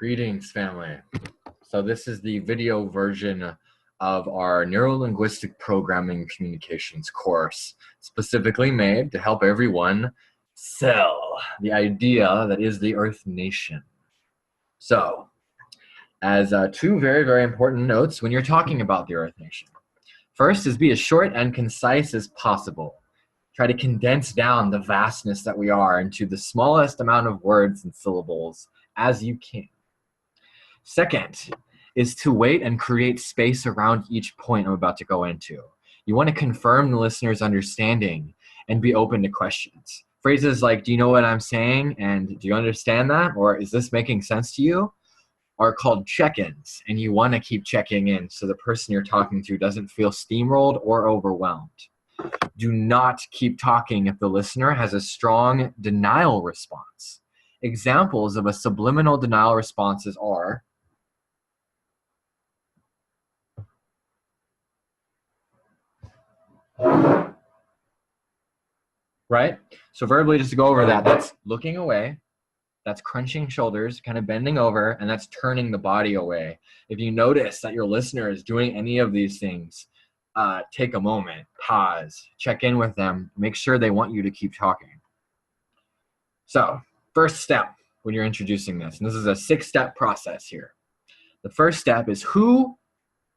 Greetings, family. So this is the video version of our neuro-linguistic programming communications course, specifically made to help everyone sell the idea that is the Earth Nation. So, as two very, very important notes when you're talking about the Earth Nation. First is be as short and concise as possible. Try to condense down the vastness that we are into the smallest amount of words and syllables as you can. Second is to wait and create space around each point I'm about to go into. You want to confirm the listener's understanding and be open to questions. Phrases like, do you know what I'm saying? And do you understand that? Or is this making sense to you? Are called check-ins, and you want to keep checking in so the person you're talking to doesn't feel steamrolled or overwhelmed. Do not keep talking if the listener has a strong denial response. Examples of a subliminal denial responses are right? So verbally, just to go over that, that's looking away, that's crunching shoulders, kind of bending over, and that's turning the body away. If you notice that your listener is doing any of these things, take a moment, pause, check in with them, make sure they want you to keep talking. So, first step when you're introducing this, and this is a 6-step process here. The first step is who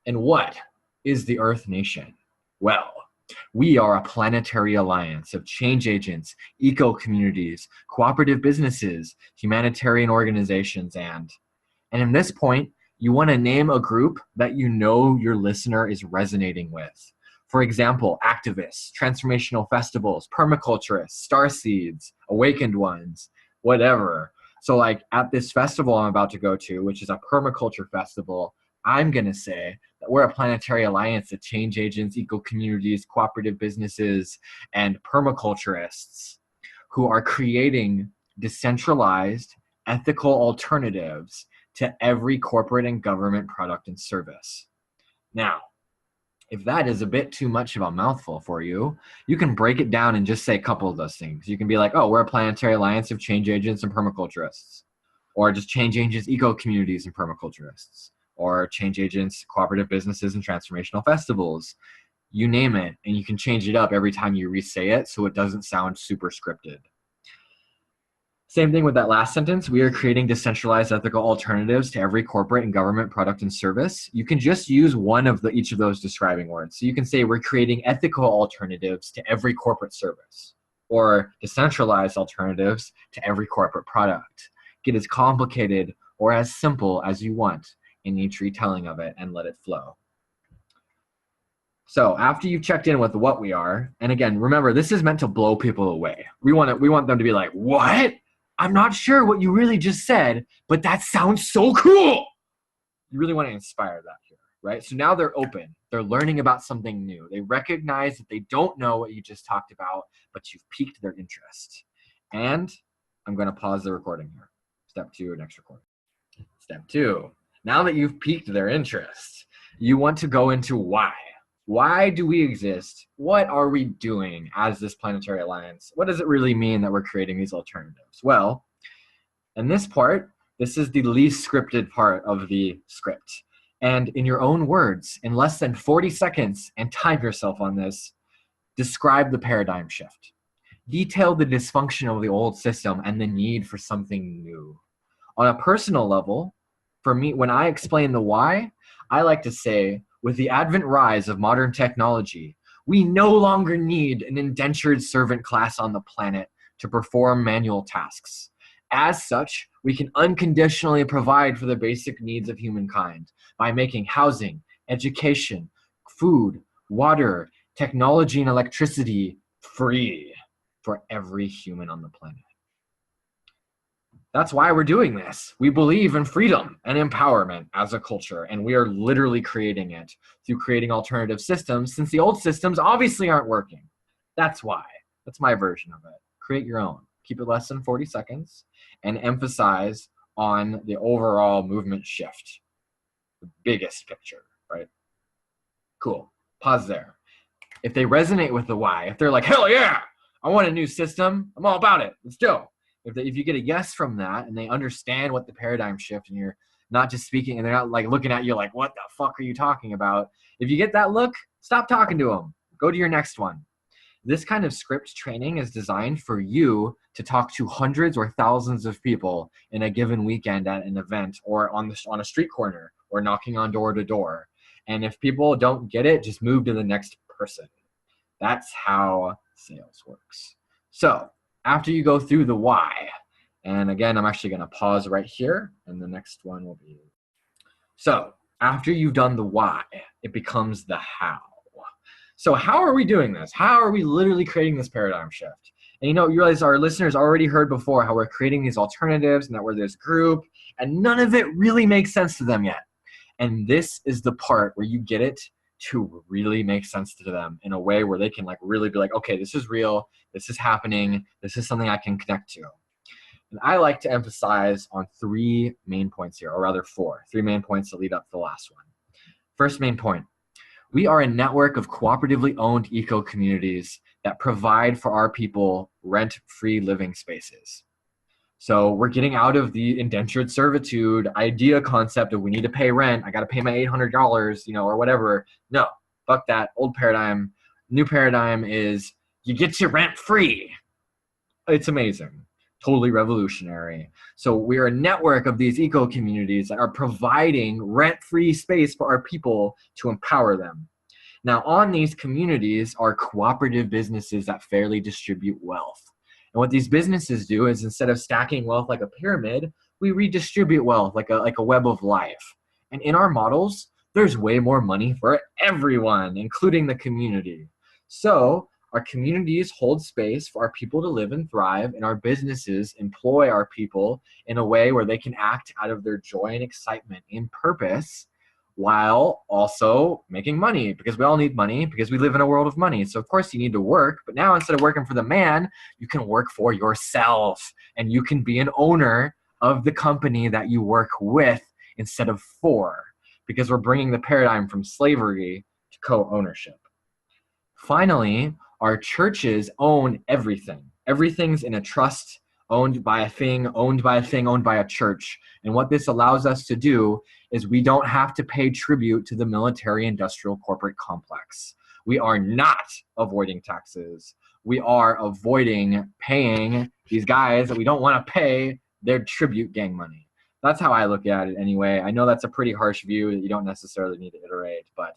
and what is the Earth Nation? Well, we are a planetary alliance of change agents, eco-communities, cooperative businesses, humanitarian organizations, and in this point, you want to name a group that you know your listener is resonating with. For example, activists, transformational festivals, permaculturists, starseeds, awakened ones, whatever. So like at this festival I'm about to go to, which is a permaculture festival, I'm going to say that we're a planetary alliance of change agents, eco-communities, cooperative businesses, and permaculturists who are creating decentralized, ethical alternatives to every corporate and government product and service. Now, if that is a bit too much of a mouthful for you, you can break it down and just say a couple of those things. You can be like, oh, we're a planetary alliance of change agents and permaculturists, or just change agents, eco-communities, and permaculturists, or change agents, cooperative businesses, and transformational festivals. You name it, and you can change it up every time you re-say it so it doesn't sound super scripted. Same thing with that last sentence. We are creating decentralized ethical alternatives to every corporate and government product and service. You can just use one of each of those describing words. So you can say we're creating ethical alternatives to every corporate service, or decentralized alternatives to every corporate product. Get as complicated or as simple as you want in each retelling of it and let it flow. So after you've checked in with what we are, and again, remember, this is meant to blow people away. We want them to be like, what? I'm not sure what you really just said, but that sounds so cool. You really want to inspire that here, right? So now they're open. They're learning about something new. They recognize that they don't know what you just talked about, but you've piqued their interest. And I'm going to pause the recording here. Step 2, next recording. Step 2. Now that you've piqued their interest, you want to go into why. Why do we exist? What are we doing as this planetary alliance? What does it really mean that we're creating these alternatives? Well, in this part, this is the least scripted part of the script. And in your own words, in less than 40 seconds, and time yourself on this, describe the paradigm shift. Detail the dysfunction of the old system and the need for something new. On a personal level, for me, when I explain the why, I like to say, with the advent rise of modern technology, we no longer need an indentured servant class on the planet to perform manual tasks. As such, we can unconditionally provide for the basic needs of humankind by making housing, education, food, water, technology, and electricity free for every human on the planet. That's why we're doing this. We believe in freedom and empowerment as a culture, and we are literally creating it through creating alternative systems, since the old systems obviously aren't working. That's why. That's my version of it. Create your own. Keep it less than 40 seconds and emphasize on the overall movement shift. The biggest picture, right? Cool. Pause there. If they resonate with the why, if they're like, hell yeah, I want a new system, I'm all about it. Let's go. if you get a yes from that and they understand what the paradigm shift, and you're not just speaking and they're not like looking at you like, what the fuck are you talking about? If you get that look, stop talking to them. Go to your next one. This kind of script training is designed for you to talk to hundreds or thousands of people in a given weekend at an event or on a street corner or knocking on door to door. And if people don't get it, just move to the next person. That's how sales works. So after you go through the why, and again, I'm actually going to pause right here, and the next one will be. So after you've done the why, it becomes the how. So how are we doing this? How are we literally creating this paradigm shift? And you realize our listeners already heard before how we're creating these alternatives and that we're this group, and none of it really makes sense to them yet. And this is the part where you get it to really make sense to them in a way where they can like really be like, okay, this is real, this is happening, this is something I can connect to. And I like to emphasize on 3 main points here, or rather 4, 3 main points that lead up to the last one. First main point. We are a network of cooperatively owned eco-communities that provide for our people rent-free living spaces. So we're getting out of the indentured servitude idea concept of we need to pay rent, I got to pay my $800, or whatever. No, fuck that. Old paradigm. New paradigm is you get your rent free. It's amazing. Totally revolutionary. So we're a network of these eco-communities that are providing rent-free space for our people to empower them. Now, on these communities are cooperative businesses that fairly distribute wealth. And what these businesses do is instead of stacking wealth like a pyramid, we redistribute wealth like a web of life. And in our models, there's way more money for everyone, including the community. So our communities hold space for our people to live and thrive, and our businesses employ our people in a way where they can act out of their joy and excitement in purpose while also making money, because we all need money because we live in a world of money. So of course you need to work, but now instead of working for the man, you can work for yourself, and you can be an owner of the company that you work with instead of for, because we're bringing the paradigm from slavery to co-ownership. Finally, our churches own everything. Everything's in a trust, owned by a thing, owned by a thing, owned by a church. And what this allows us to do is we don't have to pay tribute to the military-industrial corporate complex. We are not avoiding taxes. We are avoiding paying these guys that we don't want to pay their tribute gang money. That's how I look at it anyway. I know that's a pretty harsh view that you don't necessarily need to iterate, but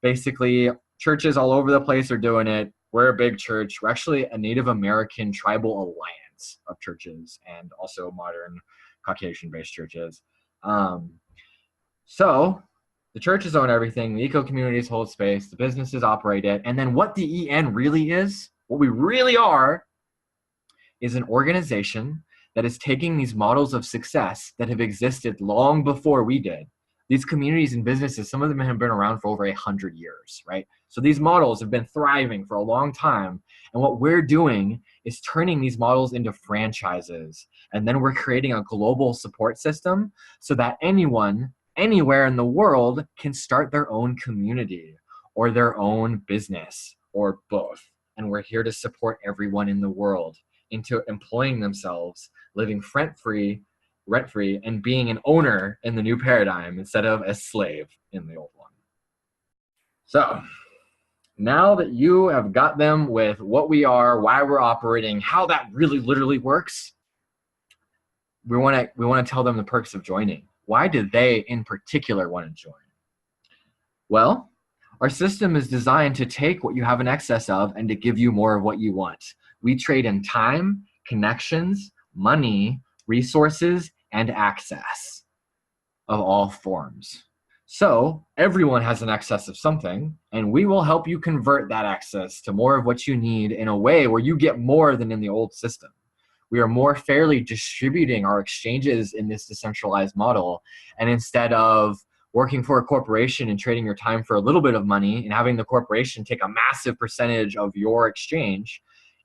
basically churches all over the place are doing it. We're a big church. We're actually a Native American tribal alliance of churches and also modern Caucasian-based churches. So the churches own everything. The eco-communities hold space. The businesses operate it. And then what the EN really is, what we really are, is an organization that is taking these models of success that have existed long before we did. These communities and businesses, some of them have been around for over 100 years, right? So these models have been thriving for a long time. And what we're doing is turning these models into franchises. And then we're creating a global support system so that anyone, anywhere in the world can start their own community or their own business or both. And we're here to support everyone in the world into employing themselves, living rent-free, and being an owner in the new paradigm instead of a slave in the old one. So now that you have got them with what we are, why we're operating, how that really literally works, we want to tell them the perks of joining. Why do they in particular want to join? Well, our system is designed to take what you have in excess of and to give you more of what you want. We trade in time, connections, money, resources, and access of all forms. So everyone has an excess of something, and we will help you convert that excess to more of what you need in a way where you get more than in the old system. We are more fairly distributing our exchanges in this decentralized model, and instead of working for a corporation and trading your time for a little bit of money and having the corporation take a massive percentage of your exchange,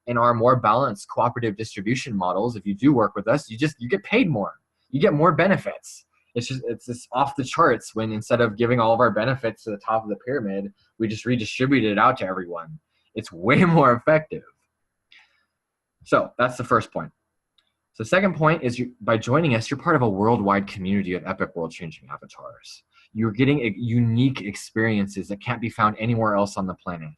in our more balanced cooperative distribution models, if you do work with us, you get paid more. You get more benefits. It's just off the charts when instead of giving all of our benefits to the top of the pyramid, we just redistribute it out to everyone. It's way more effective. So that's the first point. So the second point is by joining us, you're part of a worldwide community of epic world-changing avatars. You're getting unique experiences that can't be found anywhere else on the planet,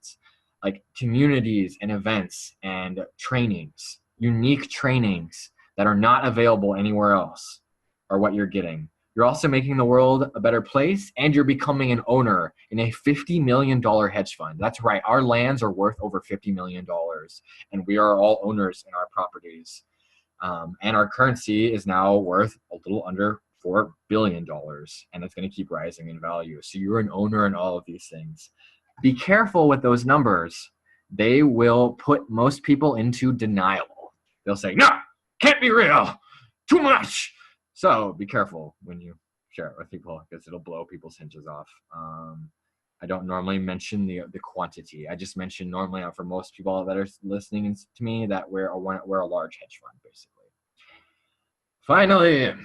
like communities and events and trainings, unique trainings that are not available anywhere else are what you're getting. You're also making the world a better place, and you're becoming an owner in a $50 million hedge fund. That's right. Our lands are worth over $50 million, and we are all owners in our properties. And our currency is now worth a little under $4 billion, and it's going to keep rising in value. So you're an owner in all of these things. Be careful with those numbers. They will put most people into denial. They'll say, no, can't be real, too much. So be careful when you share it with people, because it'll blow people's hinges off. I don't normally mention the quantity. I just mention normally for most people that are listening to me that we're a large hedge fund, basically. Finally,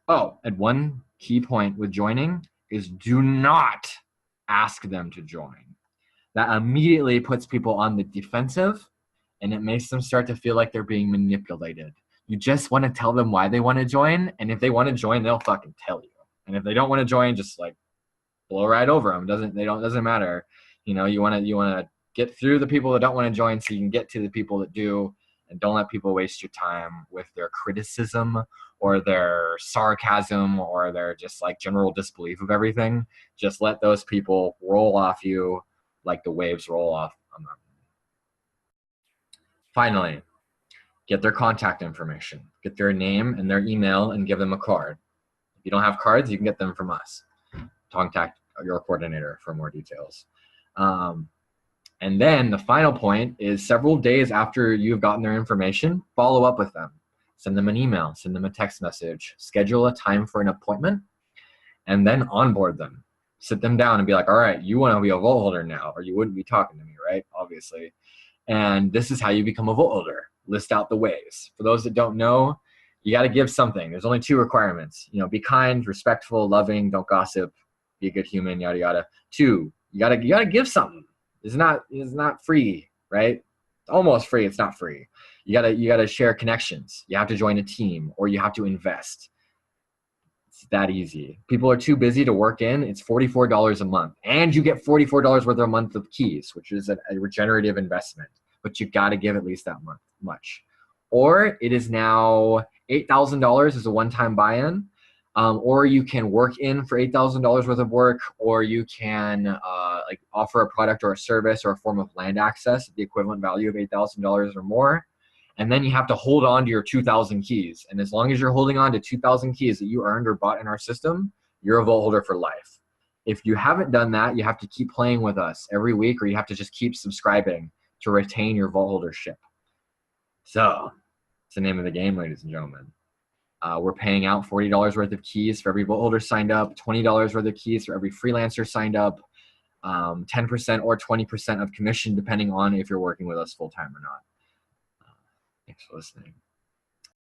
and one key point with joining is do not ask them to join. That immediately puts people on the defensive, and it makes them start to feel like they're being manipulated. You just want to tell them why they want to join, and if they want to join, they'll fucking tell you. And if they don't want to join, just like blow right over them. Doesn't matter. You know, you want to get through the people that don't want to join so you can get to the people that do, and don't let people waste your time with their criticism or their sarcasm or their just like general disbelief of everything. Just let those people roll off you like the waves roll off a mountain. Finally, get their contact information, get their name and their email, and give them a card. If you don't have cards, you can get them from us. Contact your coordinator for more details. And then the final point is several days after you've gotten their information, follow up with them. Send them an email, send them a text message, schedule a time for an appointment, and then onboard them. Sit them down and be like, all right, you want to be a vault holder now, or you wouldn't be talking to me, right? Obviously. And this is how you become a vault holder. List out the ways. For those that don't know, you got to give something. There's only 2 requirements. You know, be kind, respectful, loving, don't gossip, be a good human, yada yada. 2, you gotta give something. It's not free, right? It's almost free. It's not free. You gotta share connections. You have to join a team, or you have to invest. It's that easy. People are too busy to work in. It's $44 a month, and you get $44 worth a month of keys, which is a regenerative investment. But you got to give at least that much. Or it is now $8,000 as a one-time buy-in. Or you can work in for $8,000 worth of work, or you can like offer a product or a service or a form of land access at the equivalent value of $8,000 or more. And then you have to hold on to your 2,000 keys. And as long as you're holding on to 2,000 keys that you earned or bought in our system, you're a vault holder for life. If you haven't done that, you have to keep playing with us every week, or you have to just keep subscribing to retain your vault holdership. So it's the name of the game, ladies and gentlemen. We're paying out $40 worth of keys for every vault holder signed up, $20 worth of keys for every freelancer signed up, 10% or 20% of commission, depending on if you're working with us full-time or not. Thanks for listening.